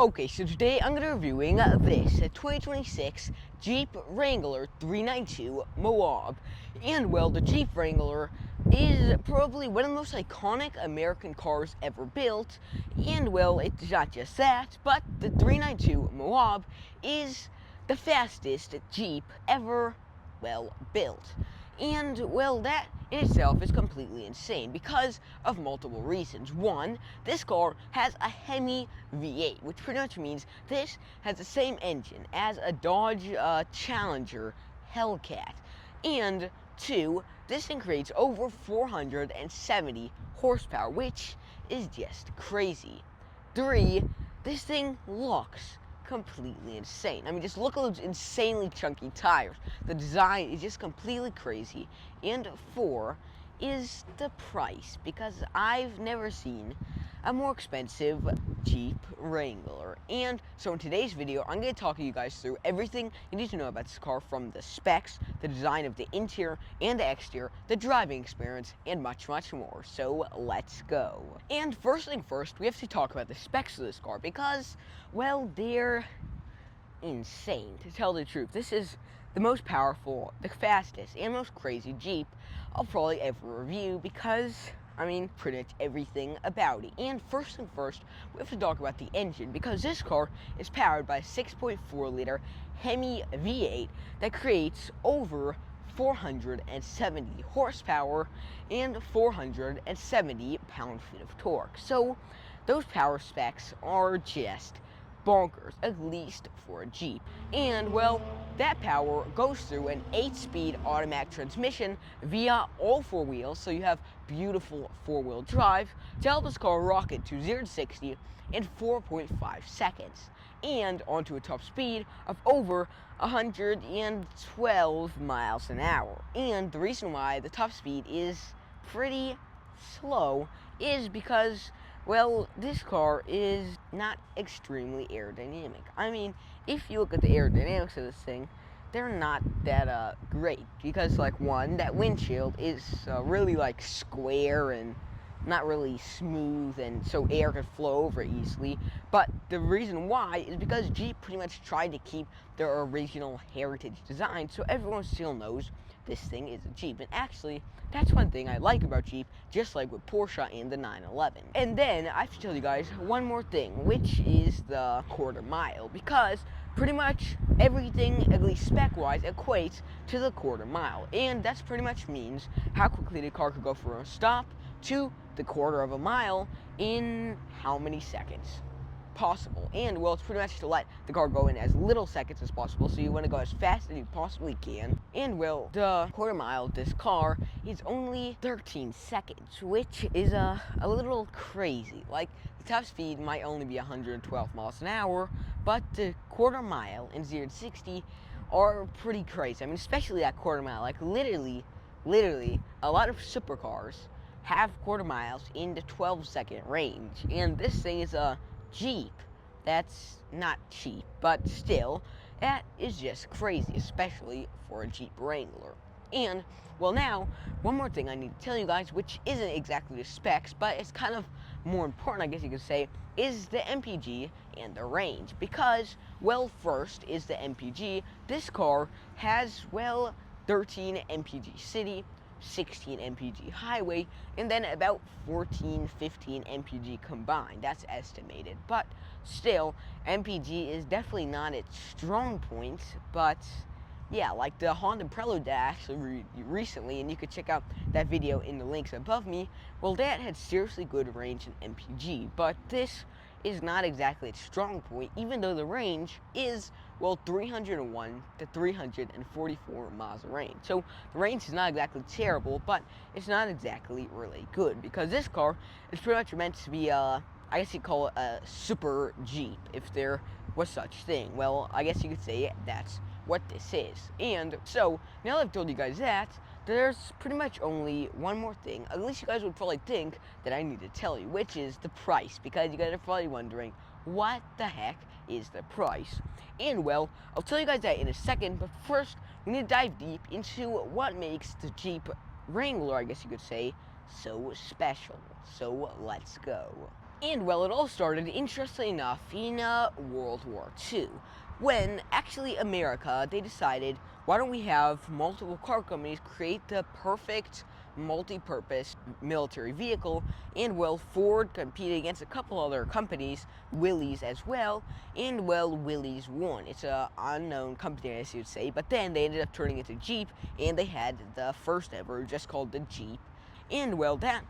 Okay, so today I'm going to be reviewing this 2026 Jeep Wrangler 392 Moab. And well, the Jeep Wrangler is probably one of the most iconic American cars ever built. And well, it's not just that, but the 392 Moab is the fastest Jeep ever, well, built. And, well, that in itself is completely insane because of multiple reasons. One, this car has a Hemi V8, which pretty much means this has the same engine as a Dodge Challenger Hellcat. And two, this thing creates over 470 horsepower, which is just crazy. Three, this thing looks completely insane. I mean, just look at those insanely chunky tires. The design is just completely crazy. And four is the price, because I've never seen a more expensive Jeep Wrangler. And so in today's video, I'm going to talk to you guys through everything you need to know about this car, from the specs, the design of the interior and the exterior, the driving experience, and much, much more. So let's go. And first thing first, we have to talk about the specs of this car because, well, they're insane, to tell the truth. This is the most powerful, the fastest, and most crazy Jeep I'll probably ever review because, I mean, pretty much everything about it. And first thing first, we have to talk about the engine, because this car is powered by a 6.4-liter Hemi V8 that creates over 470 horsepower and 470 pound-feet of torque. So those power specs are just bonkers, at least for a Jeep. And well, that power goes through an 8-speed automatic transmission via all four wheels, so you have beautiful four-wheel drive to help this car rocket to 0 to 60 in 4.5 seconds, and onto a top speed of over 112 miles an hour. And the reason why the top speed is pretty slow is because, well, this car is not extremely aerodynamic. I mean, if you look at the aerodynamics of this thing, they're not that great, because, like, one, that windshield is really, like, square and not really smooth, and so air could flow over easily. But the reason why is because Jeep pretty much tried to keep their original heritage design, so everyone still knows this thing is a Jeep. And actually, that's one thing I like about Jeep, just like with Porsche and the 911. And then I have to tell you guys one more thing, which is the quarter mile, because pretty much everything, at least spec-wise, equates to the quarter mile. And that's pretty much means how quickly the car could go from a stop to the quarter of a mile in how many seconds possible. And well, it's pretty much to let the car go in as little seconds as possible, so you want to go as fast as you possibly can. And well, the quarter mile of this car is only 13 seconds, which is a little crazy. Like, the top speed might only be 112 miles an hour, but the quarter mile in 0 to 60 are pretty crazy. I mean, especially that quarter mile. Like, literally, a lot of supercars have quarter miles in the 12-second range, and this thing is a Jeep. That's not cheap, but still, that is just crazy, especially for a Jeep Wrangler. And, well, now, one more thing I need to tell you guys, which isn't exactly the specs, but it's kind of more important, I guess you could say, is the MPG and the range. Because, well, first is the MPG. This car has, well, 13 MPG city, 16 MPG highway, and then about 14, 15 MPG combined. That's estimated. But still, MPG is definitely not its strong point, but yeah, like the Honda Prelude that I actually recently, and you could check out that video in the links above me, well, that had seriously good range in MPG, but this is not exactly its strong point, even though the range is, well, 301 to 344 miles of range. So the range is not exactly terrible, but it's not exactly really good, because this car is pretty much meant to be I guess you'd call it a super Jeep, if there was such thing. Well, I guess you could say that's what this is. And so, now that I've told you guys that, there's pretty much only one more thing, at least you guys would probably think, that I need to tell you, which is the price, because you guys are probably wondering, what the heck is the price? And well, I'll tell you guys that in a second, but first, we need to dive deep into what makes the Jeep Wrangler, I guess you could say, so special. So let's go. And well, it all started, interestingly enough, in World War II, when actually America, they decided, why don't we have multiple car companies create the perfect multi-purpose military vehicle, and well, Ford competed against a couple other companies, Willys as well, and well, Willys won. It's a unknown company, as you'd say, but then they ended up turning into Jeep, and they had the first ever, just called the Jeep, and well, that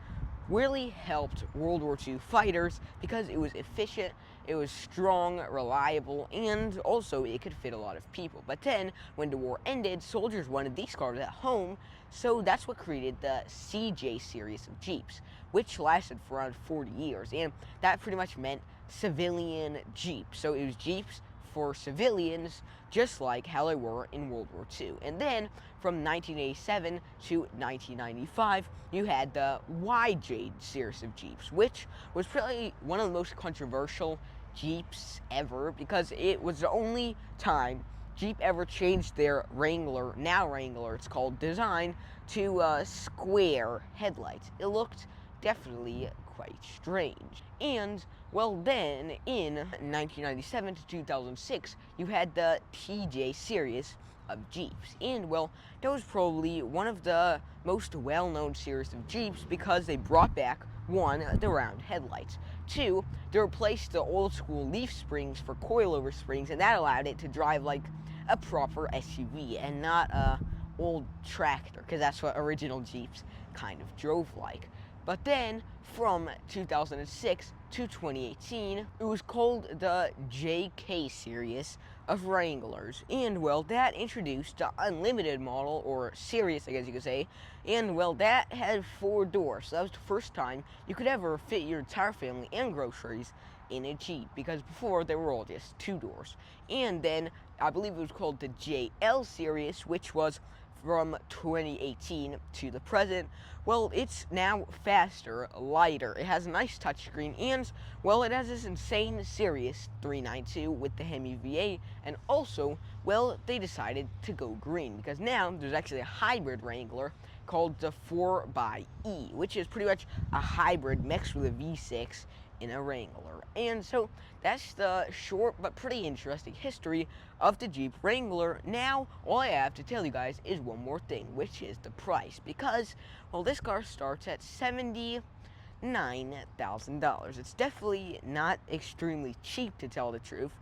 really helped World War II fighters because it was efficient, it was strong, reliable, and also it could fit a lot of people. But then, when the war ended, soldiers wanted these cars at home, so that's what created the CJ series of Jeeps, which lasted for around 40 years, and that pretty much meant civilian Jeeps. So it was Jeeps for civilians, just like how they were in World War II. And then, from 1987 to 1995, you had the YJ series of Jeeps, which was probably one of the most controversial Jeeps ever, because it was the only time Jeep ever changed their Wrangler, now Wrangler it's called, design to square headlights. It looked definitely quite strange. And well, then in 1997 to 2006, you had the TJ series of Jeeps, and well, that was probably one of the most well-known series of Jeeps because they brought back, one, the round headlights, two, they replaced the old school leaf springs for coilover springs, and that allowed it to drive like a proper SUV and not a old tractor, because that's what original Jeeps kind of drove like. But then, from 2006 to 2018, it was called the JK series of Wranglers, and well, that introduced the Unlimited model, or series, I guess you could say, and well, that had 4 doors, so that was the first time you could ever fit your entire family and groceries in a Jeep, because before they were all just 2 doors. And then, I believe it was called the JL series, which was from 2018 to the present. Well, it's now faster, lighter, it has a nice touchscreen, and well, it has this insane Sirius 392 with the Hemi V8, and also, well, they decided to go green, because now there's actually a hybrid Wrangler called the 4xe, which is pretty much a hybrid mixed with a V6 in a Wrangler. And so that's the short but pretty interesting history of the Jeep Wrangler. Now, all I have to tell you guys is one more thing, which is the price, because, well, this car starts at $79,000. It's definitely not extremely cheap, to tell the truth,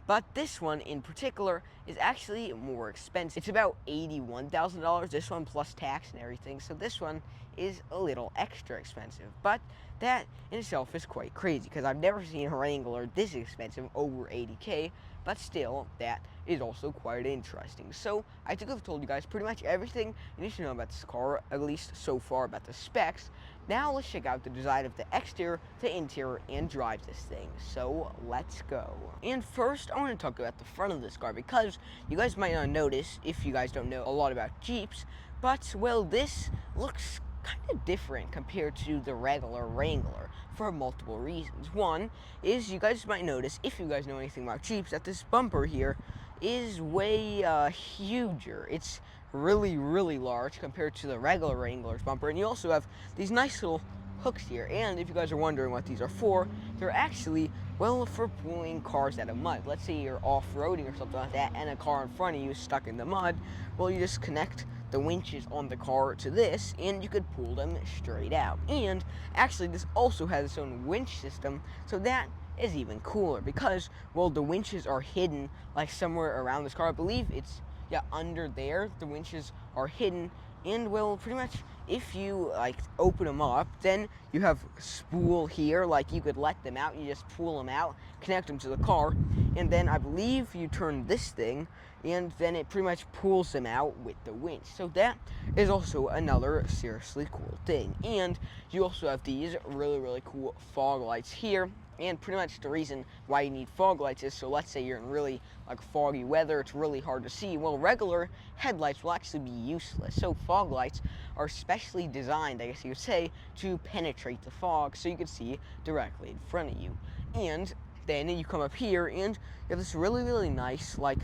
but this one in particular is actually more expensive. It's about $81,000, this one plus tax and everything, so this one is a little extra expensive, but that in itself is quite crazy, because I've never seen a Wrangler this expensive, over 80K, but still, that is also quite interesting. So, I think I've told you guys pretty much everything you need to know about this car, at least so far about the specs. Now let's check out the design of the exterior, the interior, and drive this thing. So, let's go. And first, I want to talk about the front of this car, because you guys might not notice, if you guys don't know a lot about Jeeps, but, well, this looks kind of different compared to the regular Wrangler for multiple reasons. One is, you guys might notice, if you guys know anything about Jeeps, that this bumper here is way huger. It's really, really large compared to the regular Wrangler's bumper, and you also have these nice little hooks here, and if you guys are wondering what these are for, they're actually, well, for pulling cars out of mud. Let's say you're off-roading or something like that, and a car in front of you is stuck in the mud. Well, you just connect the winches on the car to this, and you could pull them straight out. And actually, this also has its own winch system, so that is even cooler, because, well, the winches are hidden like somewhere around this car. I believe it's, yeah, under there. The winches are hidden, and, well, pretty much if you like open them up, then you have spool here, like you could let them out, you just pull them out, connect them to the car, and then I believe you turn this thing, and then it pretty much pulls them out with the winch. So that is also another seriously cool thing. And you also have these really, really cool fog lights here. And pretty much the reason why you need fog lights is, so let's say you're in really like foggy weather, it's really hard to see. Well, regular headlights will actually be useless. So fog lights are specially designed, I guess you would say, to penetrate the fog so you can see directly in front of you. And then you come up here and you have this really, really nice, like,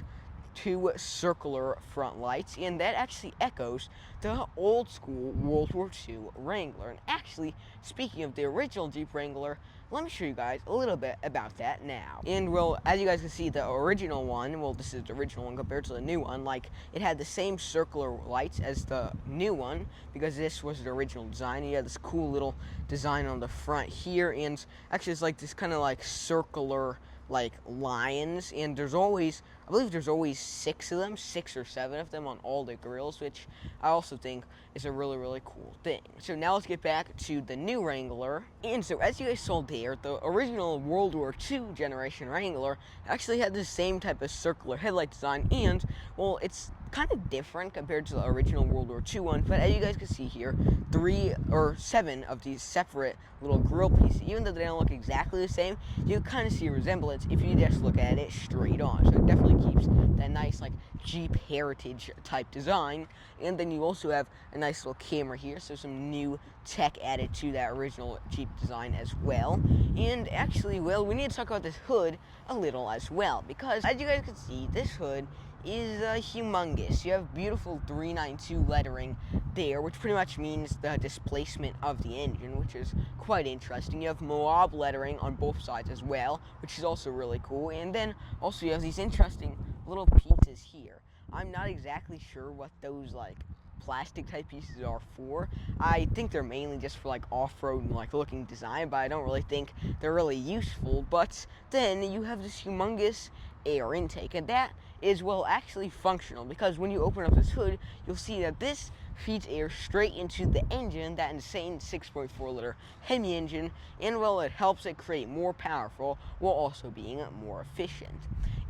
2 circular front lights, and that actually echoes the old school World War II Wrangler. And actually, speaking of the original Jeep Wrangler, let me show you guys a little bit about that now. And well, as you guys can see, the original one, well, this is the original one compared to the new one, like, it had the same circular lights as the new one, because this was the original design. You had this cool little design on the front here, and actually it's like this kind of like circular like lions, and there's always, I believe there's always 6 of them, 6 or 7 of them on all the grills, which I also think is a really, really cool thing. So now let's get back to the new Wrangler. And so as you guys saw there, the original World War II generation Wrangler actually had the same type of circular headlight design, and well, it's kind of different compared to the original World War II one, but as you guys can see here, 3 or 7 of these separate little grill pieces, even though they don't look exactly the same, you kind of see a resemblance if you just look at it straight on. So it definitely keeps that nice like Jeep heritage type design. And then you also have a nice little camera here, so some new tech added to that original Jeep design as well. And actually, well, we need to talk about this hood a little as well, because as you guys can see, this hood is humongous. You have beautiful 392 lettering there, which pretty much means the displacement of the engine, which is quite interesting. You have Moab lettering on both sides as well, which is also really cool. And then also you have these interesting little pieces here. I'm not exactly sure what those like plastic type pieces are for. I think they're mainly just for like off-road and like looking design, but I don't really think they're really useful. But then you have this humongous air intake, and that is, well, actually functional, because when you open up this hood, you'll see that this feeds air straight into the engine, that insane 6.4 liter Hemi engine, and well, it helps it create more powerful while also being more efficient.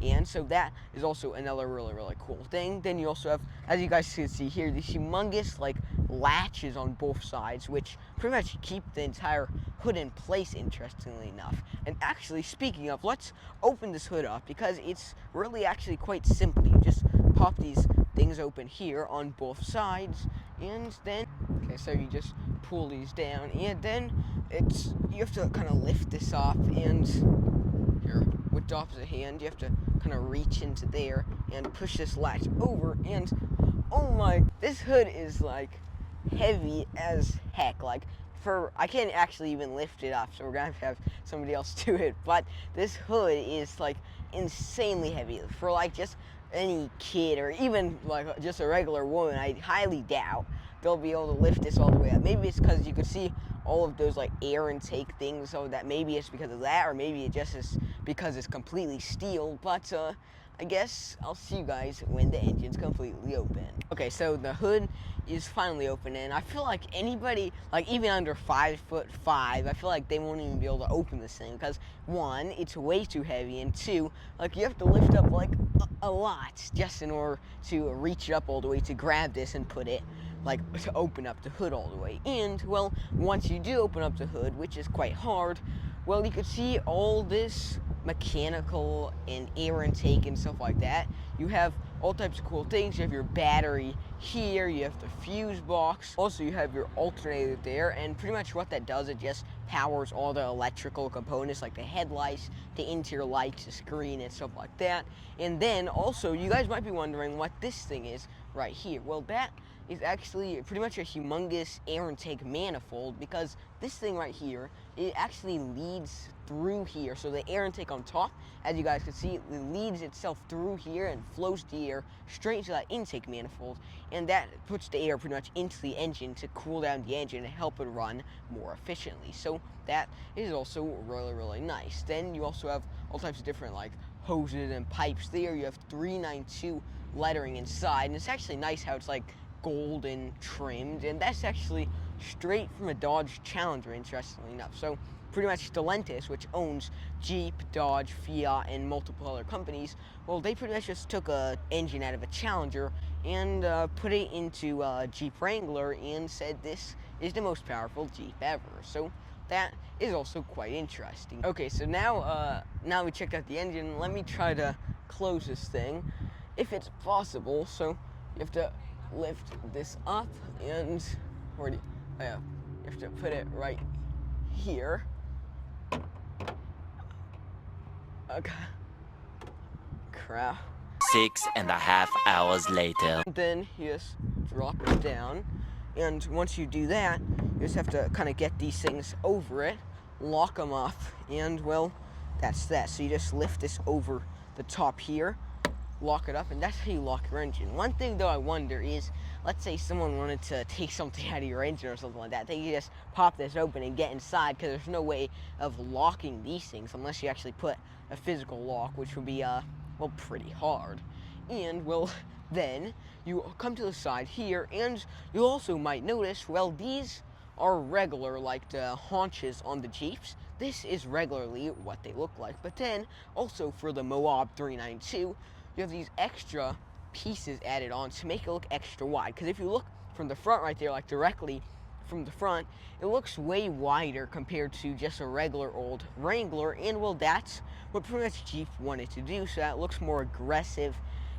And so that is also another really, really cool thing. Then you also have, as you guys can see here, these humongous like latches on both sides, which pretty much keep the entire hood in place, interestingly enough. And actually, speaking of, let's open this hood up, because it's really actually quite simple. You just pop these things open here on both sides, and then, okay, so you just pull these down, and then you have to kind of lift this off, and here, with the opposite hand, you have to kind of reach into there and push this latch over, and oh my, this hood is like heavy as heck. Like, I can't actually even lift it up, so we're gonna have to have somebody else do it, but this hood is like insanely heavy for like just any kid, or even like just a regular woman. I highly doubt they'll be able to lift this all the way up. Maybe it's because you could see all of those like air intake things, so that maybe it's because of that, or maybe it just is because it's completely steel. But I guess I'll see you guys when the engine's completely open. Okay, so the hood is finally open, and I feel like anybody, like even under 5'5", I feel like they won't even be able to open this thing, because 1, it's way too heavy, and 2, like you have to lift up like a lot just in order to reach it up all the way to grab this and put it, like, to open up the hood all the way. And well, once you do open up the hood, which is quite hard, well, you can see all this mechanical and air intake and stuff like that. You have all types of cool things. You have your battery here, you have the fuse box, also you have your alternator there, and pretty much what that does, it just powers all the electrical components like the headlights, the interior lights, the screen, and stuff like that. And then also, you guys might be wondering what this thing is right here. Well, that is actually pretty much a humongous air intake manifold, because this thing right here, it actually leads through here. So the air intake on top, as you guys can see, it leads itself through here and flows the air straight into that intake manifold, and that puts the air pretty much into the engine to cool down the engine and help it run more efficiently. So that is also really, really nice. Then you also have all types of different like hoses and pipes there. You have 392 lettering inside, and it's actually nice how it's like golden trimmed, and that's actually straight from a Dodge Challenger, interestingly enough. So pretty much Stellantis, which owns Jeep, Dodge, Fiat, and multiple other companies, well, they pretty much just took a engine out of a Challenger and put it into Jeep Wrangler and said this is the most powerful Jeep ever. So that is also quite interesting. Okay, so now we checked out the engine, let me try to close this thing if it's possible. So you have to lift this up, and you have to put it right here. Okay. Crap. 6.5 hours later. Then you just drop it down, and once you do that, you just have to kind of get these things over it, lock them up, and well, that's that. So you just lift this over the top here, lock it up, and that's how you lock your engine. One thing though I wonder is, let's say someone wanted to take something out of your engine or something like that, they could just pop this open and get inside, because there's no way of locking these things unless you actually put a physical lock, which would be well, pretty hard. And well, then you come to the side here, and you also might notice, well, these are regular, like the haunches on the Jeeps. This is regularly what they look like. But then also for the Moab 392, you have these extra pieces added on to make it look extra wide. Because if you look from the front right there, like directly from the front, it looks way wider compared to just a regular old Wrangler. And well, that's what pretty much Jeep wanted to do, so that looks more aggressive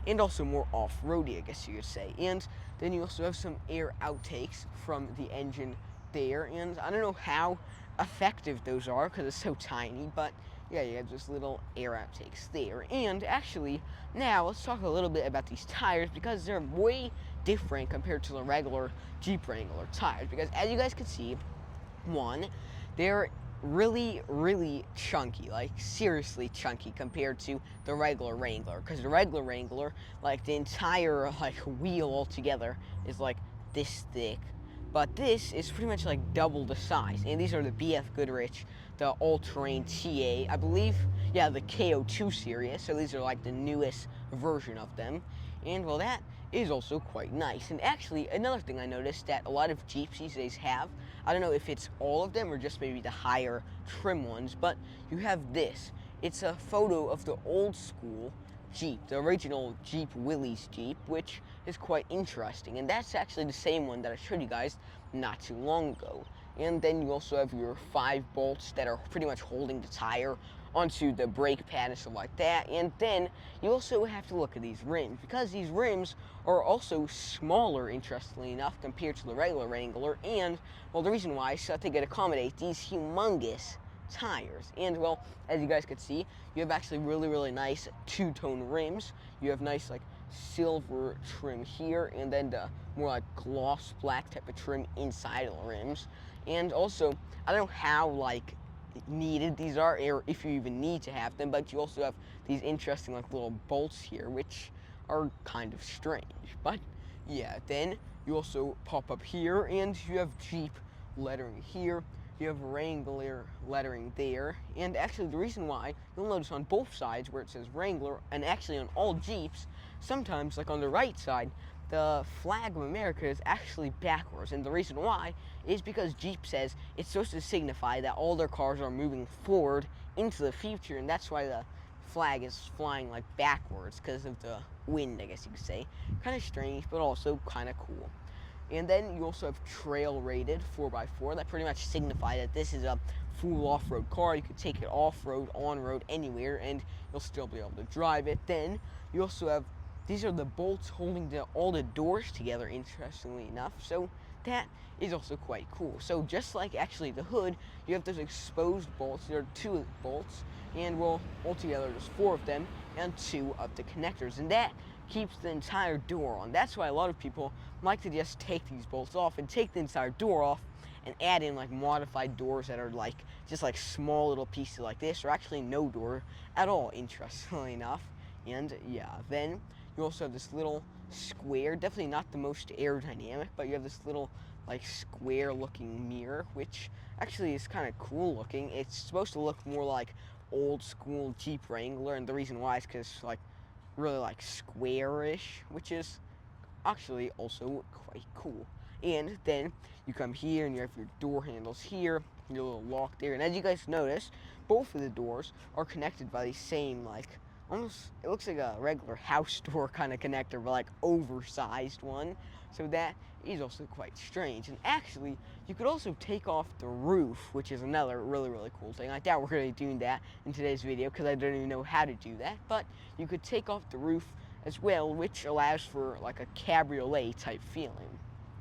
and also more off-roady, I guess you could say. And then you also have some air outtakes from the engine there, and I don't know how effective those are because it's so tiny, but yeah, you have just little air outtakes there. And actually, now let's talk a little bit about these tires, because they're way different compared to the regular Jeep Wrangler tires. Because as you guys can see, one, they're really chunky, like seriously chunky compared to the regular Wrangler. Because the regular Wrangler, like the entire like wheel altogether is like this thick, but this is pretty much like double the size. And these are the BF Goodrich, the all-terrain TA, I believe, yeah, the KO2 series. So these are like the newest version of them. And well, that is also quite nice. And actually, another thing I noticed that a lot of Jeeps these days have, I don't know if it's all of them or just maybe the higher trim ones, but you have this. It's a photo of the old school Jeep, the original Jeep Willys Jeep, which is quite interesting. And that's actually the same one that I showed you guys not too long ago. And then you also have your 5 bolts that are pretty much holding the tire onto the brake pad and stuff like that. And then you also have to look at these rims, because these rims are also smaller, interestingly enough, compared to the regular Wrangler. And well, the reason why is so that they could accommodate these humongous tires. And well, as you guys could see, you have actually really nice two-tone rims. You have nice like silver trim here, and then the more like gloss black type of trim inside of the rims. And also, I don't know how like needed these are, or if you even need to have them, but you also have these interesting like little bolts here, which are kind of strange. But yeah, then you also pop up here, and you have Jeep lettering here, you have Wrangler lettering there. And actually, the reason why, you'll notice on both sides where it says Wrangler, and actually on all Jeeps, sometimes like on the right side, the flag of America is actually backwards. And the reason why is because Jeep says it's supposed to signify that all their cars are moving forward into the future, and that's why the flag is flying like backwards, because of the wind, I guess you could say. Kind of strange, but also kind of cool. And then you also have trail rated 4x4 that pretty much signify that this is a full off-road car. You could take it off-road, on-road, anywhere, and you'll still be able to drive it. Then you also have, these are the bolts holding all the doors together, interestingly enough. So that is also quite cool. So just like actually the hood, you have those exposed bolts. There are 2 bolts, and well, altogether there's 4 of them, and 2 of the connectors. And that keeps the entire door on. That's why a lot of people like to just take these bolts off and take the entire door off and add in like modified doors that are like just like small little pieces like this, or actually no door at all, interestingly enough. And yeah, then you also have this little square, definitely not the most aerodynamic, but you have this little like square looking mirror, which actually is kind of cool looking. It's supposed to look more like old school Jeep Wrangler, and the reason why is because like really like squarish, which is actually also quite cool. And then you come here and you have your door handles here, your little lock there, and as you guys notice, both of the doors are connected by the same like, almost, it looks like a regular house door kind of connector, but like oversized one. So that is also quite strange. And actually, you could also take off the roof, which is another really cool thing. I doubt we're going to be doing that in today's video because I don't even know how to do that. But you could take off the roof as well, which allows for like a cabriolet type feeling.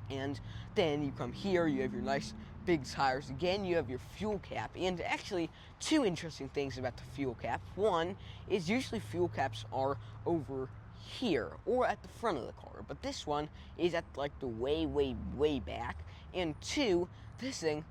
And then you come here, you have your nice big tires again, you have your fuel cap, and actually 2 interesting things about the fuel cap. One is usually fuel caps are over here or at the front of the car, but this one is at like the way back. And 2, this thing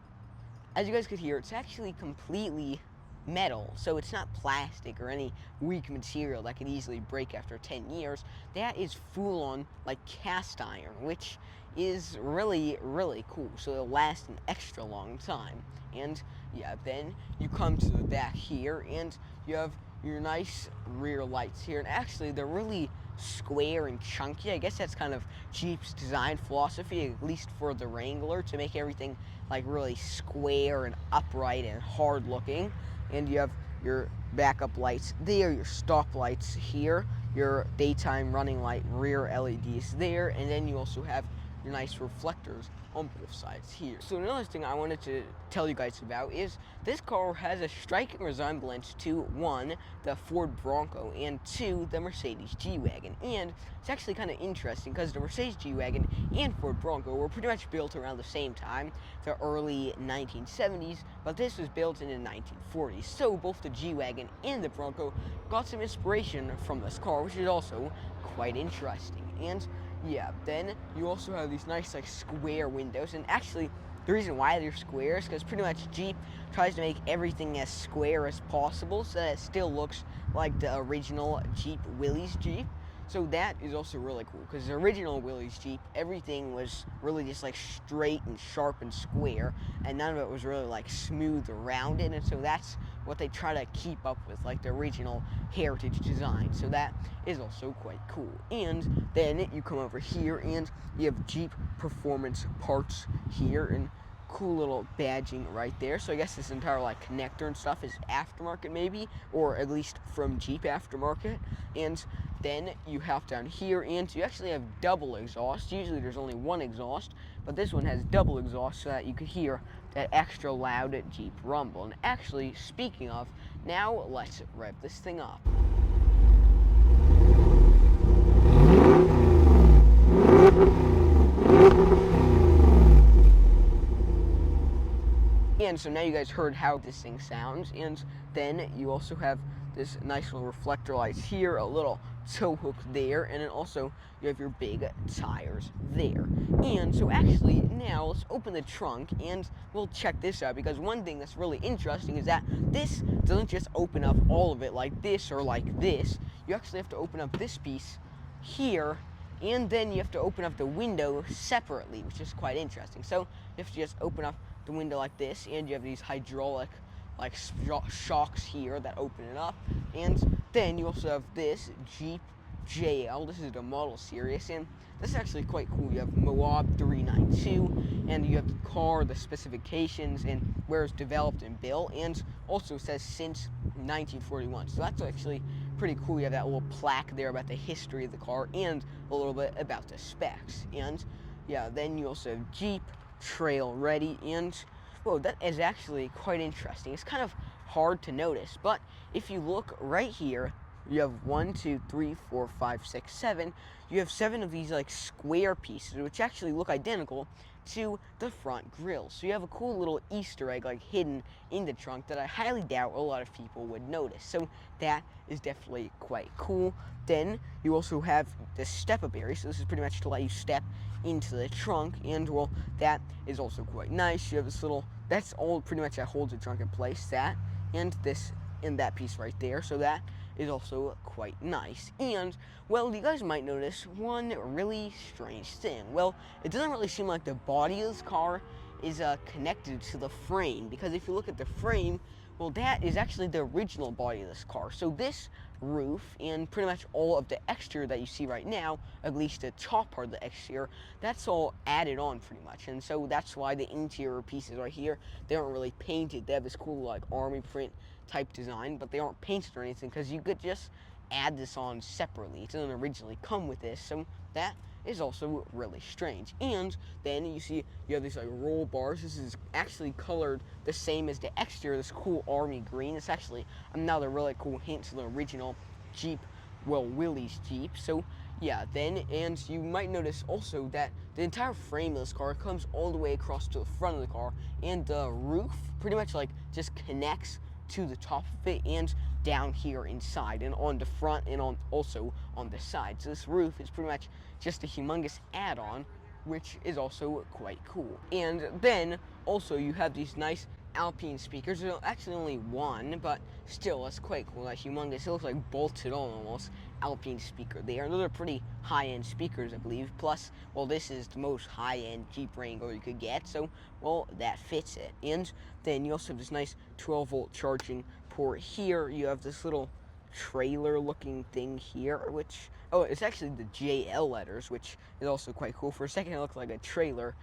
as you guys could hear, it's actually completely metal, so it's not plastic or any weak material that could easily break after 10 years. That is full on like cast iron, which is really, really cool, so it'll last an extra long time. And yeah, then you come to the back here and you have your nice rear lights here, and actually they're really square and chunky. I guess that's kind of Jeep's design philosophy, at least for the Wrangler, to make everything like really square and upright and hard looking. And you have your backup lights there, your stop lights here, your daytime running light rear LEDs there, and then you also have your nice reflectors on both sides here. So another thing I wanted to tell you guys about is this car has a striking resemblance to, one, the Ford Bronco, and two, the Mercedes G-Wagon. And it's actually kind of interesting because the Mercedes G-Wagon and Ford Bronco were pretty much built around the same time, the early 1970s, but this was built in the 1940s. So both the G-Wagon and the Bronco got some inspiration from this car, which is also quite interesting. And yeah, then you also have these nice like square windows, and actually the reason why they're square is because pretty much Jeep tries to make everything as square as possible so that it still looks like the original Jeep Willys Jeep. So that is also really cool because the original Willys Jeep, everything was really just like straight and sharp and square, and none of it was really like smooth or rounded, and so that's what they try to keep up with, like the original heritage design. So that is also quite cool. And then you come over here and you have Jeep Performance Parts here, and cool little badging right there. So I guess this entire like connector and stuff is aftermarket maybe, or at least from Jeep aftermarket. And then you have down here, and you actually have double exhaust. Usually there's only one exhaust, but this one has double exhaust so that you could hear that extra loud Jeep rumble. And actually, speaking of, now let's rev this thing up. And so now you guys heard how this thing sounds, and then you also have this nice little reflector lights here, a little tow hook there, and then also you have your big tires there. And so actually now let's open the trunk and we'll check this out, because one thing that's really interesting is that this doesn't just open up all of it like this or like this. You actually have to open up this piece here, and then you have to open up the window separately, which is quite interesting. So you have to just open up the window like this, and you have these hydraulic like shocks here that open it up. And then you also have this Jeep JL. This is the model series, and this is actually quite cool. You have Moab 392, and you have the car, the specifications, and where it's developed and built, and also says since 1941. So that's actually pretty cool. You have that little plaque there about the history of the car and a little bit about the specs. And yeah, then you also have Jeep Trail Ready, and whoa, that is actually quite interesting. It's kind of hard to notice, but if you look right here, you have 1, 2, 3, 4, 5, 6, 7. You have 7 of these like square pieces, which actually look identical to the front grille. So you have a cool little Easter egg like hidden in the trunk that I highly doubt a lot of people would notice. So that is definitely quite cool. Then you also have the step-up area. So this is pretty much to let you step into the trunk, and well, that is also quite nice. You have this little, that's all pretty much that holds the trunk in place, that and this and that piece right there. So that is also quite nice. And well, you guys might notice one really strange thing. Well, it doesn't really seem like the body of this car is connected to the frame, because if you look at the frame, well, that is actually the original body of this car. So this roof and pretty much all of the exterior that you see right now, at least the top part of the exterior, that's all added on pretty much. And so that's why the interior pieces right here, they aren't really painted. They have this cool like army print type design, but they aren't painted or anything, because you could just add this on separately. It doesn't originally come with this, so that is also really strange. And then you see you have these like roll bars. This is actually colored the same as the exterior, this cool army green. It's actually another really cool hint to the original Jeep, well, Willys Jeep. So yeah, then, and you might notice also that the entire frame of this car comes all the way across to the front of the car, and the roof pretty much like just connects to the top of it and down here inside and on the front and on also on the side. So this roof is pretty much just a humongous add-on, which is also quite cool. And then also you have these nice Alpine speakers. There's actually only one, but still, it's quite cool. That humongous, it looks like bolted on almost Alpine speaker there. Those are pretty high-end speakers, I believe. Plus, well, this is the most high-end Jeep Wrangler you could get, so, well, that fits it. And then you also have this nice 12-volt charging port here. You have this little trailer-looking thing here, which, oh, it's actually the JL letters, which is also quite cool. For a second, it looked like a trailer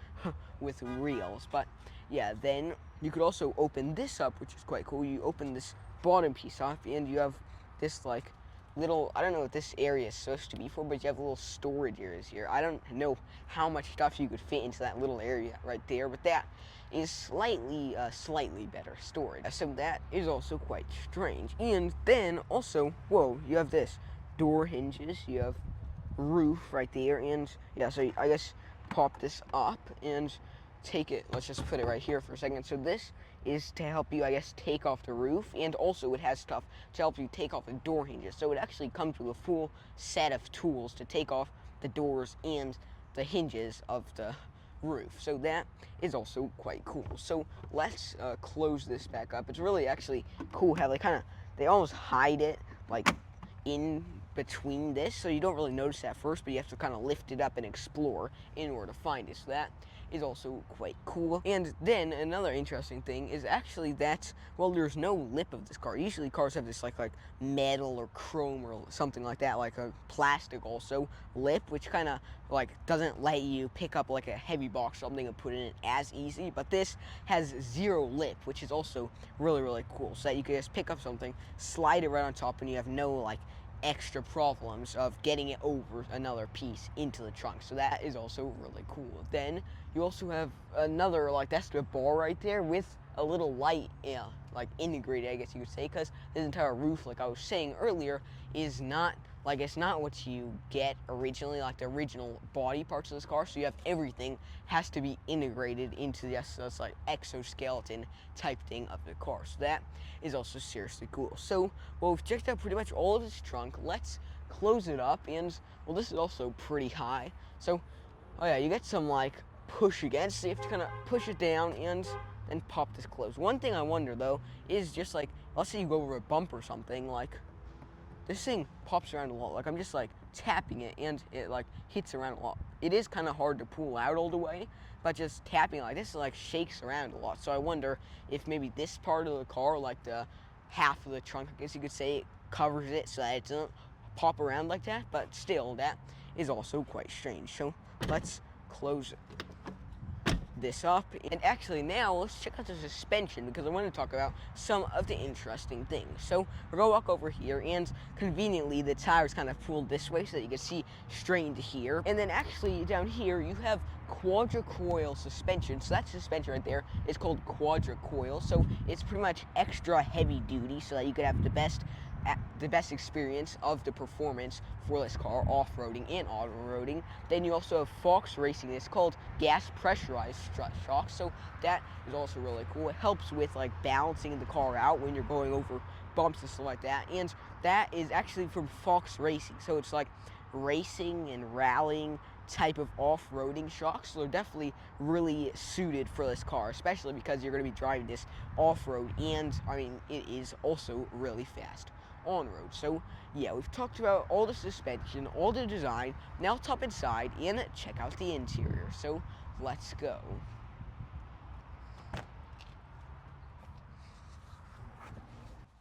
with wheels, but yeah, then you could also open this up, which is quite cool. You open this bottom piece off, and you have this, like, little, I don't know what this area is supposed to be for, but you have little storage areas here. I don't know how much stuff you could fit into that little area right there, but that is slightly better storage. So that is also quite strange. And then also, whoa, you have this door hinges, you have roof right there, and yeah, so I guess pop this up and take it, let's just put it right here for a second. So this is to help you, I guess, take off the roof, and also it has stuff to help you take off the door hinges. So it actually comes with a full set of tools to take off the doors and the hinges of the roof. So that is also quite cool. So let's close this back up. It's really actually cool how they almost hide it like in between this, so you don't really notice at first, but you have to kind of lift it up and explore in order to find it. So that is also quite cool. And then another interesting thing is actually that, well, there's no lip of this car. Usually cars have this like metal or chrome or something like that, like a plastic also lip, which kind of like doesn't let you pick up like a heavy box or something and put it in as easy. But this has zero lip, which is also really cool, so that you can just pick up something, slide it right on top, and you have no like extra problems of getting it over another piece into the trunk. So that is also really cool. Then you also have another, like, that's the bar right there with a little light, yeah, like integrated, I guess you could say, because this entire roof, like I was saying earlier, is not like, it's not what you get originally, like the original body parts of this car. So you have everything has to be integrated into this like exoskeleton type thing of the car. So that is also seriously cool. So, well, we've checked out pretty much all of this trunk. Let's close it up, and well, this is also pretty high. So, oh yeah, you get some like push against, so you have to kind of push it down and then pop this closed. One thing I wonder though is just like, let's say you go over a bump or something, like this thing pops around a lot. Like I'm just like tapping it and it like hits around a lot. It is kind of hard to pull out all the way, but just tapping like this like shakes around a lot. So I wonder if maybe this part of the car, like the half of the trunk, I guess you could say, it covers it so that it doesn't pop around like that. But still, that is also quite strange. So let's close this up, and actually now let's check out the suspension, because I want to talk about some of the interesting things. So we're gonna walk over here, and conveniently the tires kind of pulled this way so that you can see straight into here. And then actually down here you have quadricoil suspension. So that suspension right there is called quadricoil. So it's pretty much extra heavy duty, so that you could have the best experience of the performance for this car, off-roading and auto-roading. Then you also have Fox Racing. It's called gas pressurized strut shocks, so that is also really cool. It helps with like balancing the car out when you're going over bumps and stuff like that. And that is actually from Fox Racing, so it's like racing and rallying type of off-roading shocks. So they're definitely really suited for this car, especially because you're going to be driving this off-road, and I mean, it is also really fast on-road. So yeah, we've talked about all the suspension, all the design. Now let's hop inside and check out the interior. So let's go.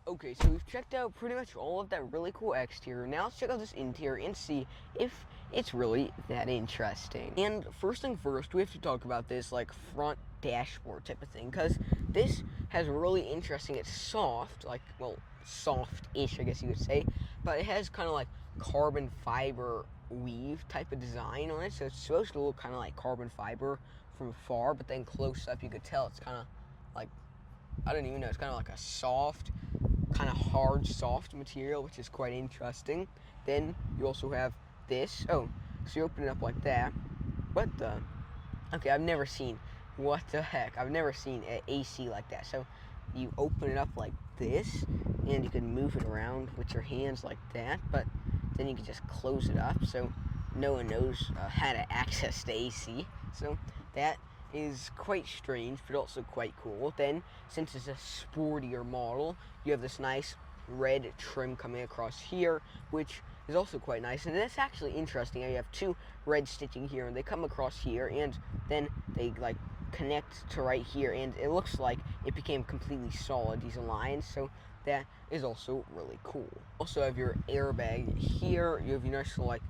Okay, so we've checked out pretty much all of that really cool exterior. Now let's check out this interior and see if it's really that interesting. And first thing first, we have to talk about this like front dashboard type of thing, because this has really interesting, it's soft, like, well, soft-ish, I guess you could say, but it has kind of like carbon fiber weave type of design on it, so it's supposed to look kind of like carbon fiber from afar, but then close up you could tell it's kind of like, I don't even know, it's kind of like a soft, kind of hard, soft material, which is quite interesting. Then you also have this. Oh, so you open it up like that. What the? Okay, I've never seen, what the heck? I've never seen an AC like that. So you open it up like this, and you can move it around with your hands like that, but then you can just close it up so no one knows how to access the AC. So that is quite strange, but also quite cool. Then, since it's a sportier model, you have this nice red trim coming across here, which is also quite nice. And it's actually interesting how you have two red stitching here, and they come across here, and then they like connect to right here, and it looks like it became completely solid, these lines. So that is also really cool. Also have your airbag here. You have your nice little like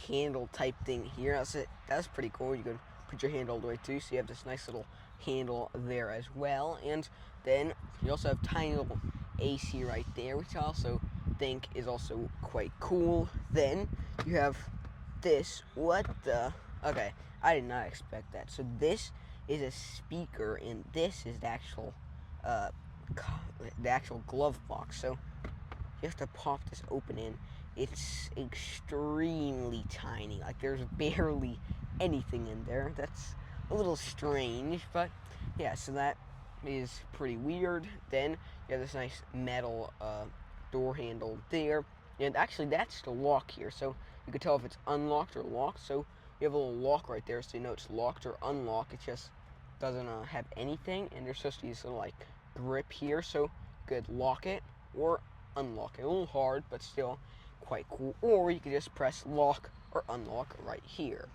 handle type thing here. That's pretty cool. You can put your hand all the way too, so you have this nice little handle there as well. And then you also have tiny little AC right there, which I also think is also quite cool. Then you have this. What the? Okay, I did not expect that. So this is a speaker, and this is the actual glove box. So you have to pop this open in. It's extremely tiny. Like, there's barely anything in there. That's a little strange, but yeah, so that is pretty weird. Then you have this nice metal door handle there, and actually that's the lock here, so you can tell if it's unlocked or locked. So you have a little lock right there, so you know it's locked or unlocked. It just doesn't have anything, and you're supposed to use a little like grip here, so you could lock it or unlock it. A little hard, but still quite cool. Or you could just press lock or unlock right here.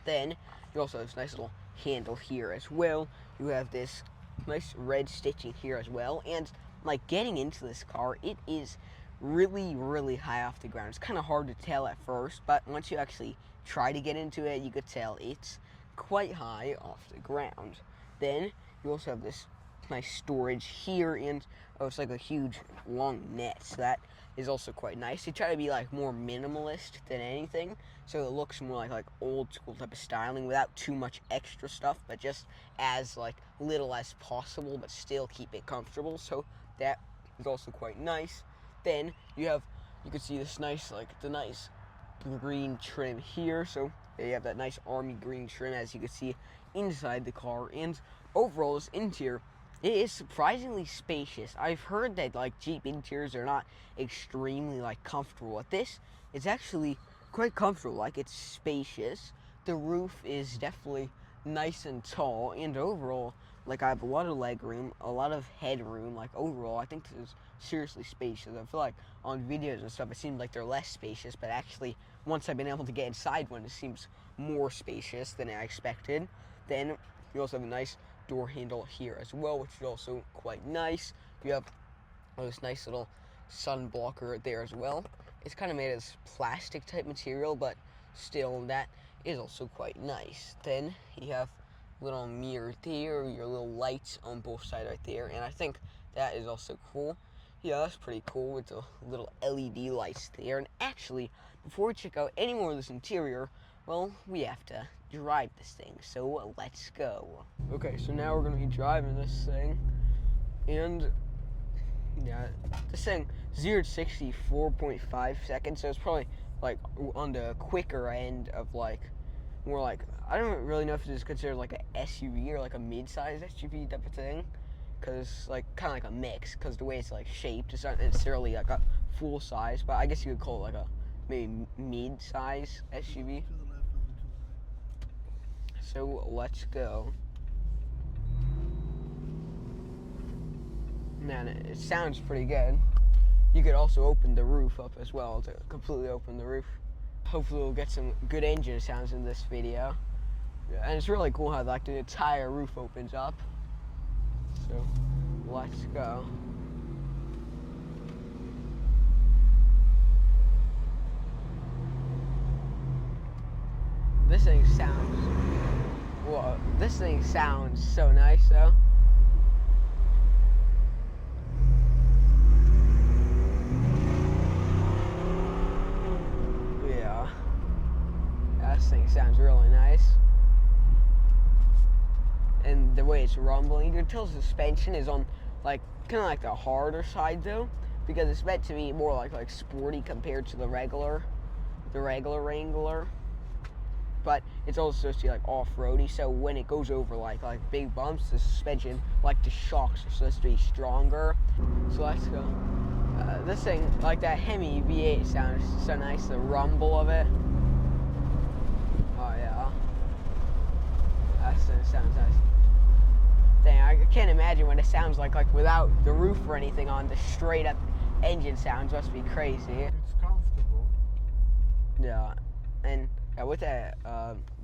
Then you also have this nice little handle here as well. You have this nice red stitching here as well, and like getting into this car, it is really high off the ground. It's kind of hard to tell at first, but once you actually try to get into it, you could tell it's quite high off the ground. Then you also have this nice storage here, and it's like a huge long net, so that is also quite nice. They try to be like more minimalist than anything, so it looks more like old school type of styling without too much extra stuff, but just as like little as possible, but still keep it comfortable. So that is also quite nice. Then you can see this nice the nice green trim here. So you have that nice army green trim, as you can see inside the car. And overall, this interior, it is surprisingly spacious. I've heard that like Jeep interiors are not extremely like comfortable. With this, it's actually quite comfortable. Like, it's spacious. The roof is definitely nice and tall, and overall, like, I have a lot of leg room, a lot of headroom. Like, overall, I think this is seriously spacious. I feel like on videos and stuff, it seems like they're less spacious, but actually, once I've been able to get inside one, it seems more spacious than I expected. Then you also have a nice door handle here as well, which is also quite nice. You have this nice little sun blocker there as well. It's kind of made as plastic type material, but still, that is also quite nice. Then you have a little mirror there, your little lights on both sides right there, and I think that is also cool. Yeah, that's pretty cool with the little LED lights there. And actually, before we check out any more of this interior, well, we have to drive this thing, so let's go. Okay, so now we're going to be driving this thing, and yeah, this thing 0 to 60 4.5 seconds, so it's probably like on the quicker end of like more like, I don't really know if it is considered like a SUV or like a mid-sized SUV type of thing, because like kind of like a mix, because the way it's like shaped, it's not necessarily like a full size, but I guess you could call it like a maybe mid-size SUV. So let's go. Man, it sounds pretty good. You could also open the roof up as well to completely open the roof. Hopefully we'll get some good engine sounds in this video. And it's really cool how like the entire roof opens up. So let's go. This thing sounds so nice though. Yeah, this thing sounds really nice. And the way it's rumbling, you can tell the suspension is on like kind of like the harder side though, because it's meant to be more like sporty compared to the regular Wrangler. But it's also supposed to be like off-roady, so when it goes over like big bumps, the suspension, like the shocks, are supposed to be stronger. So let's go. This thing, like that Hemi V8, sounds so nice. The rumble of it. Oh yeah, it sounds nice. Dang, I can't imagine what it sounds like without the roof or anything on. The straight up engine sounds must be crazy. It's comfortable. Yeah, and with that,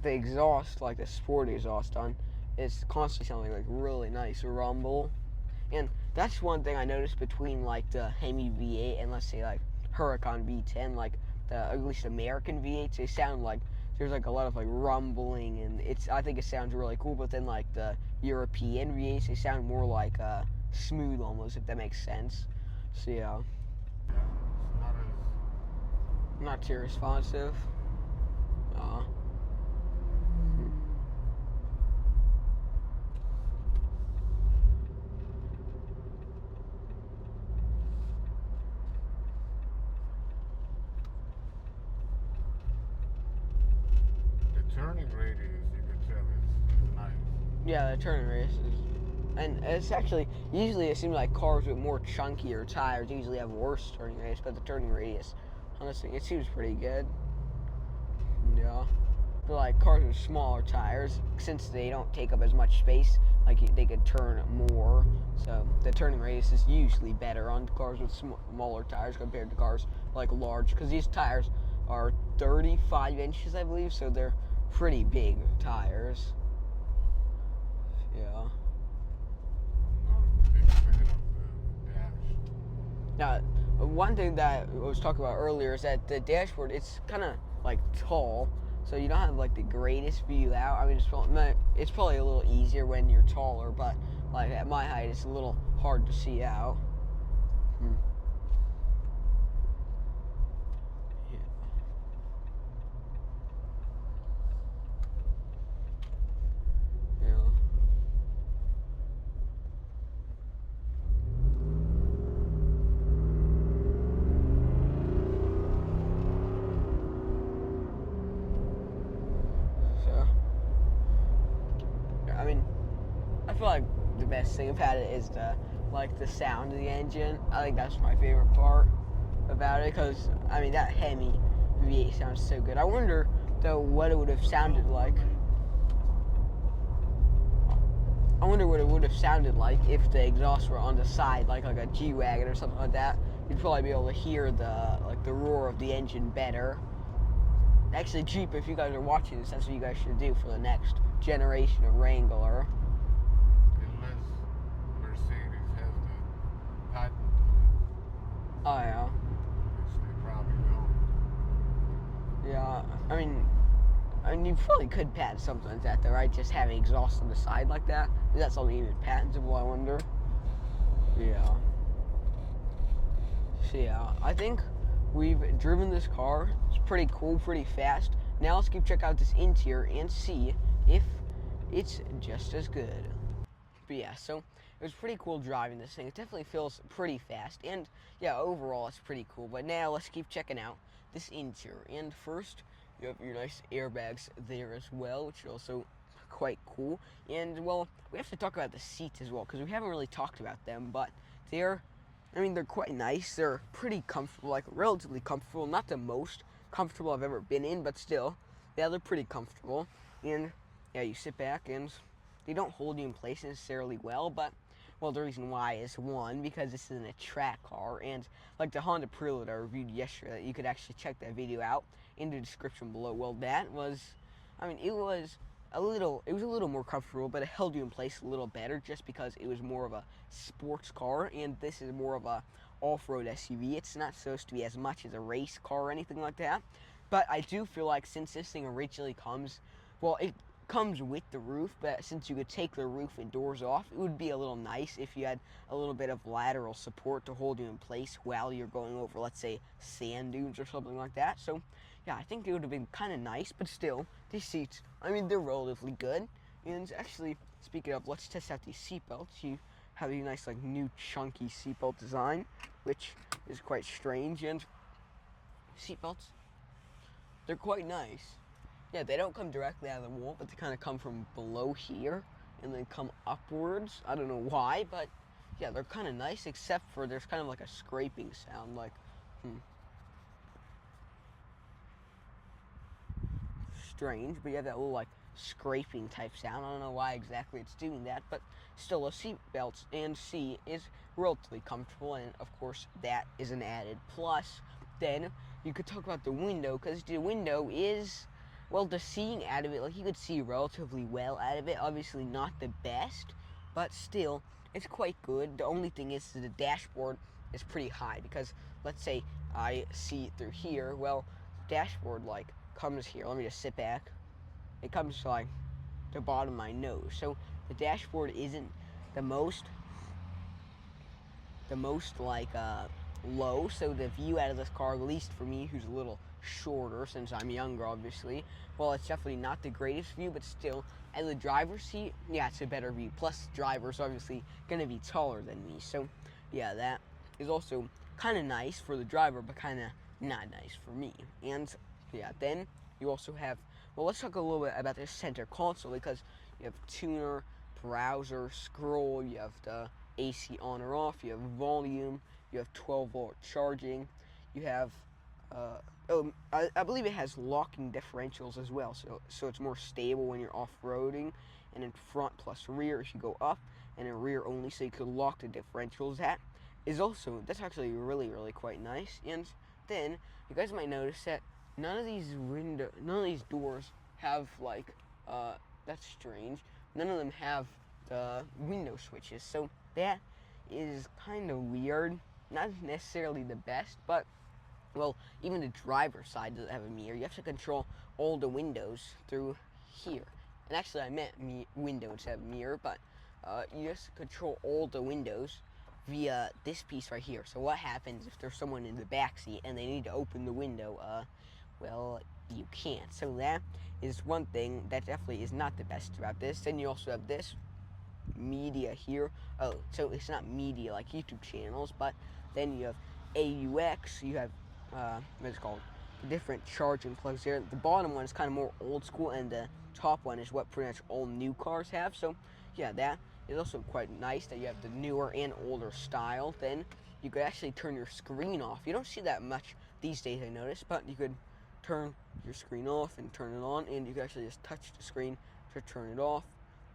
the exhaust, like the sport exhaust on, it's constantly sounding like really nice rumble. And that's one thing I noticed between like the Hemi V8 and let's say like Huracan V10, like the at least American V8s, they sound like there's like a lot of like rumbling, and I think it sounds really cool. But then like the European V8s, they sound more like smooth almost, if that makes sense. So yeah, Yeah, it's not too responsive. the turning radius, you can tell it's nice. Yeah, the turning radius is, and it's actually usually it seems like cars with more chunkier tires usually have worse turning radius, but the turning radius, honestly, it seems pretty good. Yeah, but like cars with smaller tires, since they don't take up as much space, like they could turn more. So the turning radius is usually better on cars with smaller tires compared to cars like large, because these tires are 35 inches, I believe, so they're pretty big tires. Yeah. I'm not a big fan of the dash. Now, one thing that I was talking about earlier is that the dashboard, it's kind of like tall, so you don't have like the greatest view out. I mean, it's probably a little easier when you're taller, but like at my height, it's a little hard to see out. Yeah. Yeah. So, I mean, I feel like the best thing about it is the sound of the engine. I think that's my favorite part about it, because I mean that Hemi V8 sounds so good. I wonder though what it would have sounded like. I wonder what it would have sounded like if the exhaust were on the side, like a G-Wagon or something like that. You'd probably be able to hear the roar of the engine better. Actually, Jeep, if you guys are watching this, that's what you guys should do for the next generation of Wrangler. Unless Mercedes has the patent on Oh yeah. it, which they probably don't. Yeah, I mean you probably could patent something like that, though, right? Just having exhaust on the side like that. Is that something even patentable, I wonder? Yeah. So yeah, I think we've driven this car. It's pretty cool, pretty fast. Now let's keep check out this interior and see if it's just as good. But yeah, so it was pretty cool driving this thing. It definitely feels pretty fast, and yeah, overall it's pretty cool. But now let's keep checking out this interior. And first, you have your nice airbags there as well, which are also quite cool. And well, we have to talk about the seats as well, because we haven't really talked about them, but they're quite nice. They're pretty comfortable, like relatively comfortable. Not the most comfortable I've ever been in, but still, yeah, they're pretty comfortable. And yeah, you sit back and they don't hold you in place necessarily well, but well, the reason why is one, because this isn't a track car, and like the Honda Prelude I reviewed yesterday, you could actually check that video out in the description below. Well, that was, I mean, it was a little more comfortable, but it held you in place a little better just because it was more of a sports car, and this is more of a off-road SUV. It's not supposed to be as much as a race car or anything like that, but I do feel like since this thing originally comes, well, it comes with the roof, but since you could take the roof and doors off, it would be a little nice if you had a little bit of lateral support to hold you in place while you're going over, let's say, sand dunes or something like that. So yeah, I think it would have been kind of nice, but still, these seats, I mean, they're relatively good. And actually, speaking of, let's test out these seatbelts. You have a nice, like, new chunky seatbelt design, which is quite strange. And seatbelts, they're quite nice. Yeah, they don't come directly out of the wall, but they kind of come from below here and then come upwards. I don't know why, but yeah, they're kind of nice, except for there's kind of like a scraping sound, like, strange, but you have that little like scraping type sound. I don't know why exactly it's doing that, but still, a seat belt and seat is relatively comfortable, and of course that is an added plus. Then you could talk about the window, because the window is, well, the seeing out of it, like you could see relatively well out of it. Obviously not the best, but still it's quite good. The only thing is the dashboard is pretty high, because let's say I see it through here. Well, the dashboard like comes here. Let me just sit back. It comes to like the bottom of my nose. So the dashboard isn't the most like low. So the view out of this car, at least for me, who's a little shorter since I'm younger, obviously, well, it's definitely not the greatest view, but still, at the driver's seat, yeah, it's a better view. Plus, the driver's obviously gonna be taller than me, so yeah, that is also kind of nice for the driver, but kind of not nice for me. And yeah, then you also have, well, let's talk a little bit about the center console, because you have tuner, browser, scroll, you have the AC on or off, you have volume, you have 12-volt charging, you have I believe it has locking differentials as well, so it's more stable when you're off-roading, and in front plus rear if you go up, and in rear only, so you could lock the differentials. That's actually really, really quite nice. And then you guys might notice that none of these doors have like that's strange. None of them have the window switches, so that is kind of weird. Not necessarily the best, but well, even the driver's side doesn't have a mirror. You have to control all the windows through here. And actually, I meant window instead of mirror, but you just control all the windows via this piece right here. So what happens if there's someone in the back seat and they need to open the window? Well, you can't. So that is one thing that definitely is not the best about this. Then you also have this media here. Oh, so it's not media like YouTube channels, but then you have AUX, you have what's it called, the different charging plugs there. The bottom one is kind of more old school, and the top one is what pretty much all new cars have. So yeah, that is also quite nice that you have the newer and older style. Then you could actually turn your screen off. You don't see that much these days, I noticed, but you could turn your screen off and turn it on, and you can actually just touch the screen to turn it off.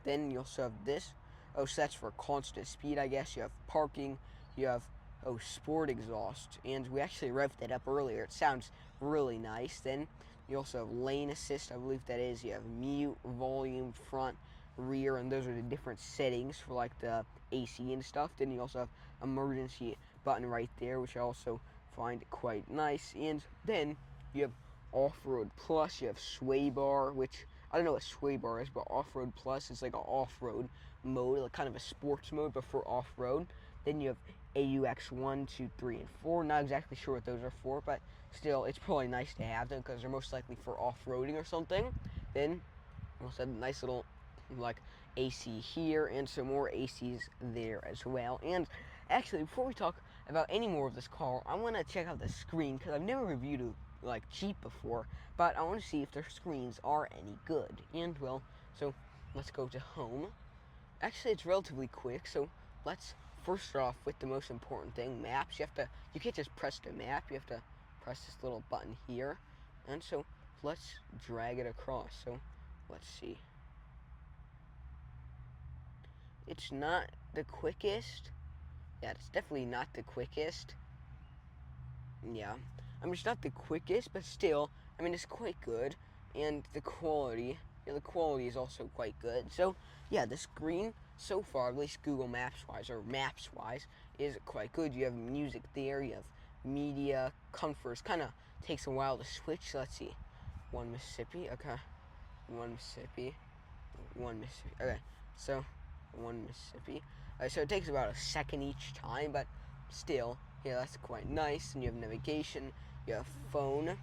Then you also have this. Oh, so that's for constant speed, I guess. You have parking. You have, oh, sport exhaust. And we actually revved that up earlier. It sounds really nice. Then you also have lane assist, I believe that is. You have mute, volume, front, rear, and those are the different settings for like the AC and stuff. Then you also have emergency button right there, which I also find quite nice. And then you have off-road plus. You have sway bar, which I don't know what sway bar is, but off-road plus is like an off-road mode, like kind of a sports mode, but for off-road. Then you have AUX 1, 2, 3, and 4. Not exactly sure what those are for, but still, it's probably nice to have them because they're most likely for off-roading or something. Then you also have a nice little like AC here and some more ACs there as well. And actually, before we talk about any more of this car, I want to check out the screen because I've never reviewed a like Jeep before, but I want to see if their screens are any good. And well, so let's go to home. Actually, it's relatively quick, so let's first start off with the most important thing, maps. You can't just press the map, you have to press this little button here. And so let's drag it across. So let's see. It's not the quickest. Yeah, it's definitely not the quickest. Yeah, I mean, it's not the quickest, but still, I mean, it's quite good. And the quality is also quite good. So yeah, the screen so far, at least Google Maps wise or Maps wise, is quite good. You have music there, you have media, comforts. Kind of takes a while to switch. So let's see, one Mississippi, okay, one Mississippi, okay, so one Mississippi. So it takes about a second each time, but still, yeah, that's quite nice. And you have navigation, you have phone,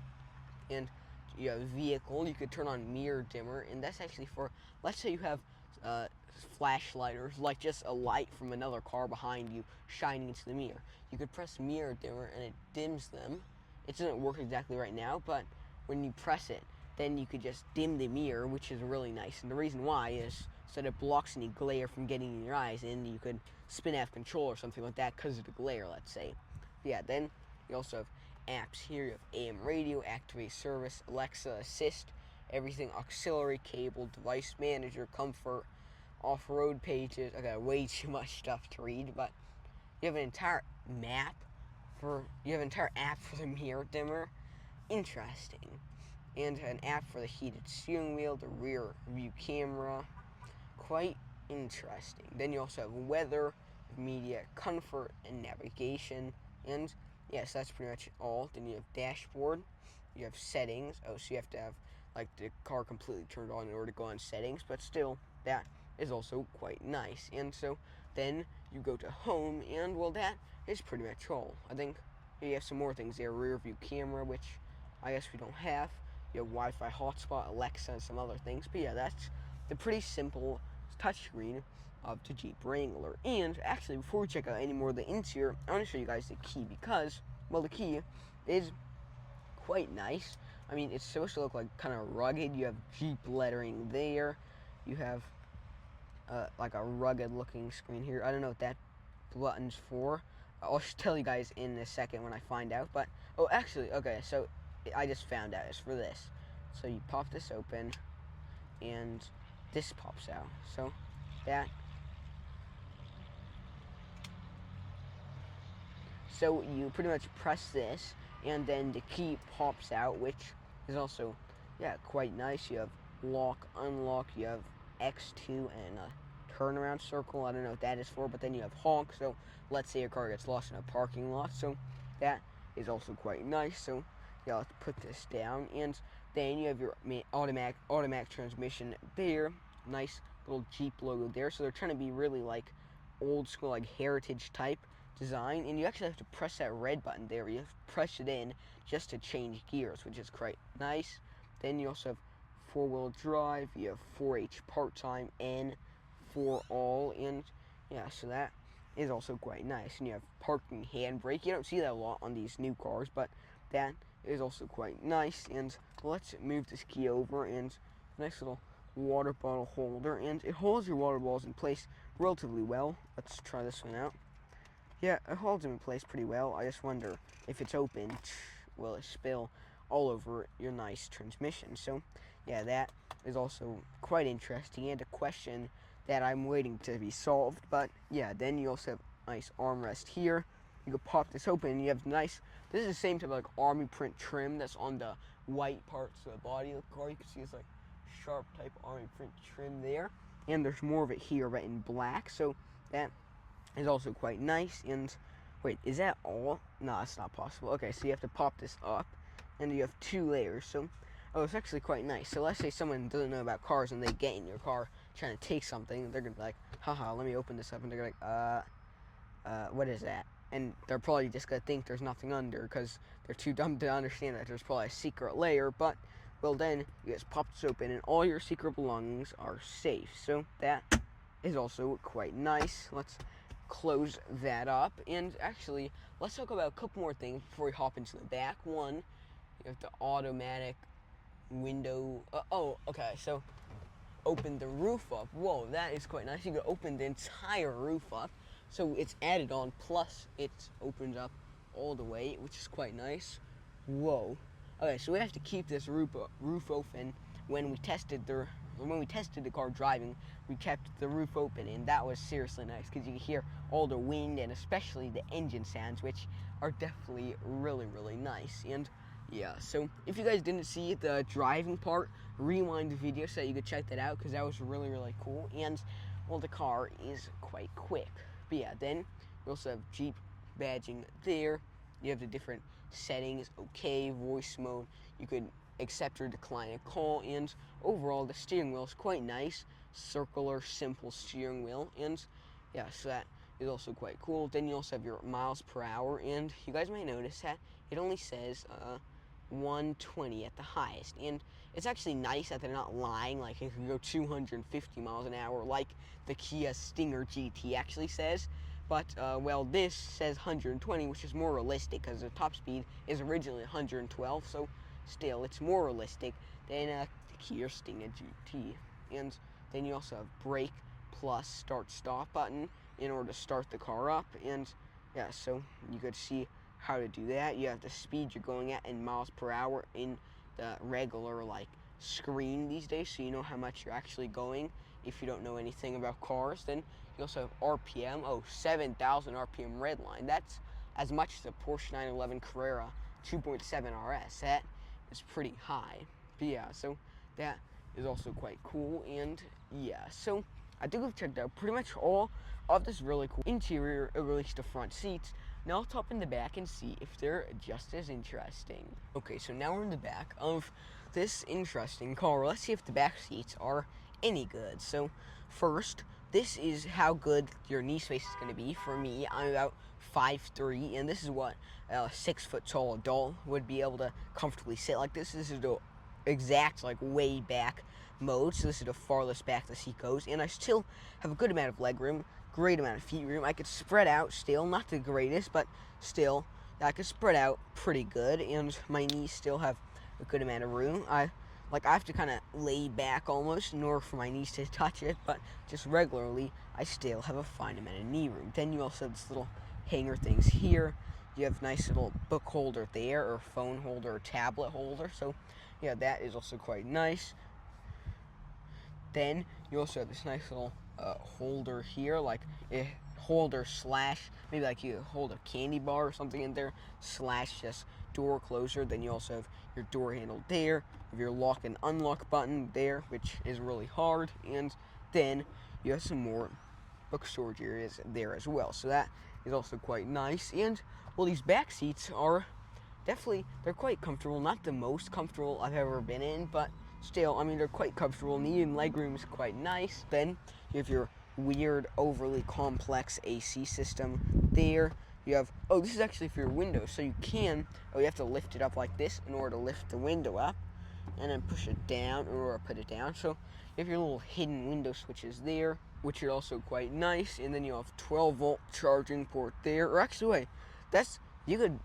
and you have vehicle. You could turn on mirror dimmer, and that's actually for, let's say you have flashlight or like just a light from another car behind you shining into the mirror. You could press mirror dimmer and it dims them. It doesn't work exactly right now, but when you press it, then you could just dim the mirror, which is really nice. And the reason why is so that it blocks any glare from getting in your eyes, and you could spin out of control or something like that because of the glare, let's say. Yeah, then you also have apps here. You have AM radio, activate service, Alexa assist, everything, auxiliary cable, device manager, comfort, off-road pages. I got way too much stuff to read, but you have an entire app for the mirror dimmer. Interesting. And an app for the heated steering wheel, the rear view camera. Quite interesting. Then you also have weather, media, comfort, and navigation. And yes, that's pretty much all. Then you have dashboard. You have settings. Oh, so you have to have like the car completely turned on in order to go on settings, but still, that is also quite nice. And so then you go to home, and well, that is pretty much all. I think you have some more things there. Rear view camera, which I guess we don't have. You have Wi-Fi hotspot, Alexa, and some other things. But yeah, that's the pretty simple touchscreen of the Jeep Wrangler. And actually, before we check out any more of the interior, I want to show you guys the key because, well, the key is quite nice. I mean, it's supposed to look like kind of rugged. You have Jeep lettering there. You have like a rugged looking screen here. I don't know what that button's for. I'll tell you guys in a second when I find out. But, oh, actually, okay, so I just found out. It's for this. So you pop this open, and this pops out. So that. So you pretty much press this, and then the key pops out, which is also, yeah, quite nice. You have lock, unlock, you have X2 and a turnaround circle. I don't know what that is for, but then you have honk. So let's say your car gets lost in a parking lot. So that is also quite nice. So yeah, let's put this down, and then you have your automatic transmission there. Nice little Jeep logo there. So they're trying to be really like old school, like heritage type design, and you actually have to press that red button there. You have to press it in just to change gears, which is quite nice. Then you also have 4-wheel drive. You have 4H part-time and 4 all, and yeah, so that is also quite nice. And you have parking handbrake. You don't see that a lot on these new cars, but that is also quite nice. And let's move this key over, and nice little water bottle holder, and it holds your water bottles in place relatively well. Let's try this one out. Yeah, it holds them in place pretty well. I just wonder if it's open, will it spill all over your nice transmission? So yeah, that is also quite interesting, and a question that I'm waiting to be solved. But yeah, then you also have a nice armrest here. You can pop this open, and you have nice, this is the same type of like army print trim that's on the white parts of the body of the car. You can see it's like sharp type army print trim there, and there's more of it here but in black. So that is also quite nice. And wait, is that all? No, that's not possible. Okay, so you have to pop this up, and you have 2 layers. So oh, it's actually quite nice. So let's say someone doesn't know about cars and they get in your car trying to take something. They're gonna be like, haha, let me open this up, and they're like, what is that? And they're probably just gonna think there's nothing under because they're too dumb to understand that there's probably a secret layer. But well, then you just pop this open, and all your secret belongings are safe. So that is also quite nice. Let's close that up, and actually let's talk about a couple more things before we hop into the back. One, you have the automatic window. Okay, so open the roof up. Whoa, that is quite nice. You can open the entire roof up, so it's added on, plus it opens up all the way, which is quite nice. Whoa. Okay, so we have to keep this roof open. When we tested the car driving, we kept the roof open, and that was seriously nice because you can hear all the wind and especially the engine sounds, which are definitely really, really nice. And yeah, so if you guys didn't see the driving part, rewind the video so that you could check that out because that was really, really cool. And well, the car is quite quick. But yeah, then you also have Jeep badging there. You have the different settings, okay, voice mode. You could accept or decline a call, and overall the steering wheel is quite nice. Circular, simple steering wheel, and yeah, so that is also quite cool. Then you also have your miles per hour, and you guys might notice that it only says 120 at the highest, and it's actually nice that they're not lying, like it can go 250 miles an hour like the Kia Stinger GT actually says. But well, this says 120, which is more realistic because the top speed is originally 112, so still it's more realistic than the Kia Stinger GT. And then you also have brake plus start stop button in order to start the car up. And yeah, so you could see how to do that. You have the speed you're going at in miles per hour in the regular like screen these days, so you know how much you're actually going. If you don't know anything about cars, then you also have RPM. Oh, 7,000 RPM red line. That's as much as a Porsche 911 Carrera 2.7 RS. That is pretty high. But yeah, so that is also quite cool. And yeah, so I think we've checked out pretty much all of this really cool interior, or at least the front seats. Now let's hop in the back and see if they're just as interesting. Okay, so now we're in the back of this interesting car. Let's see if the back seats are any good. So first, this is how good your knee space is going to be. For me, I'm about 5'3", and this is what a 6 foot tall adult would be able to comfortably sit like this. This is the exact like way back mode, so this is the farthest back the seat goes, and I still have a good amount of leg room, great amount of feet room. I could spread out still, not the greatest, but still I could spread out pretty good, and my knees still have a good amount of room. I have to kind of lay back almost in order for my knees to touch it, but just regularly I still have a fine amount of knee room. Then you also have this little hanger things here. You have nice little book holder there, or phone holder, or tablet holder. So yeah, that is also quite nice. Then you also have this nice little holder here, like a holder slash, maybe like you hold a candy bar or something in there, slash just door closer. Then you also have your door handle there, your lock and unlock button there, which is really hard. And then you have some more book storage areas there as well. So that is also quite nice. And well, these back seats are definitely, they're quite comfortable. Not the most comfortable I've ever been in, but still, I mean, they're quite comfortable. Knee and leg room is quite nice. Then you have your weird, overly complex AC system there. You have, oh, this is actually for your window, so you can, you have to lift it up like this in order to lift the window up, and then push it down or put it down. So you have your little hidden window switches there, which are also quite nice. And then you have 12-volt charging port there. Or actually, wait, you could,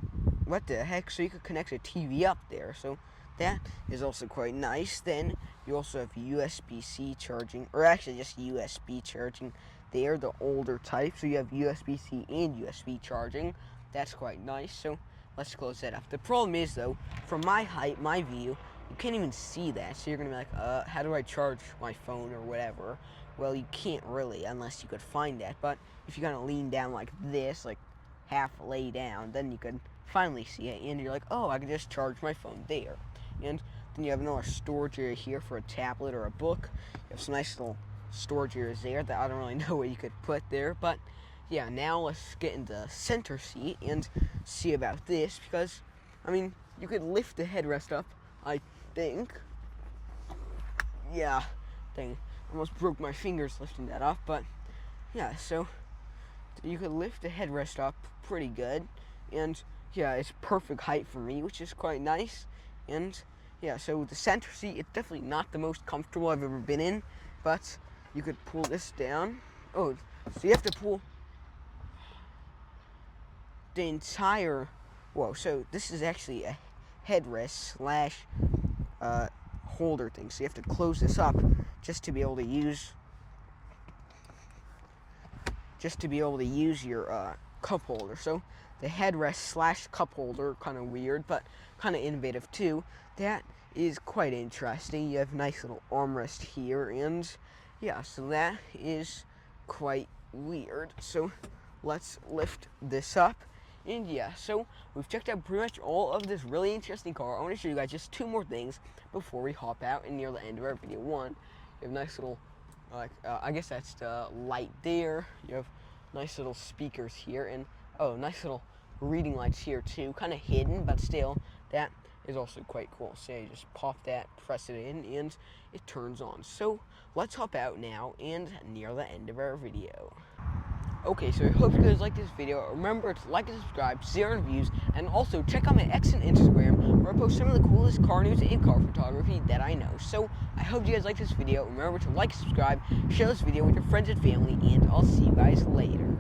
what the heck? So you could connect a TV up there. So that is also quite nice. Then you also have USB-C charging, or actually just USB charging there, the older type. So you have USB-C and USB charging. That's quite nice. So let's close that up. The problem is, though, from my height, my view, you can't even see that. So you're going to be like, how do I charge my phone or whatever? Well, you can't really, unless you could find that. But if you kind of lean down like this, like half lay down, then you could finally see it. And you're like, oh, I can just charge my phone there. And then you have another storage area here for a tablet or a book. You have some nice little storage areas there that I don't really know what you could put there. But yeah, now let's get into the center seat and see about this, because, I mean, you could lift the headrest up, I think. Yeah, dang, almost broke my fingers lifting that up, but yeah, so you could lift the headrest up pretty good, and yeah, it's perfect height for me, which is quite nice. And yeah, so the center seat, it's definitely not the most comfortable I've ever been in, but you could pull this down. Oh, so you have to pull the entire, whoa, so this is actually a headrest slash holder thing. So you have to close this up just to be able to use your cup holder. So the headrest slash cup holder, kind of weird, but kind of innovative too. That is quite interesting. You have a nice little armrest here, and yeah, so that is quite weird. So let's lift this up. And yeah, so we've checked out pretty much all of this really interesting car. I want to show you guys just two more things before we hop out and near the end of our video. One, you have nice little, I guess that's the light there. You have nice little speakers here, and oh, nice little reading lights here too. Kind of hidden, but still, that is also quite cool. So you just pop that, press it in, and it turns on. So let's hop out now and near the end of our video. Okay, so I hope you guys liked this video. Remember to like and subscribe, Xaaron Reviews, and also check out my X and Instagram, where I post some of the coolest car news and car photography that I know. So I hope you guys liked this video. Remember to like, subscribe, share this video with your friends and family, and I'll see you guys later.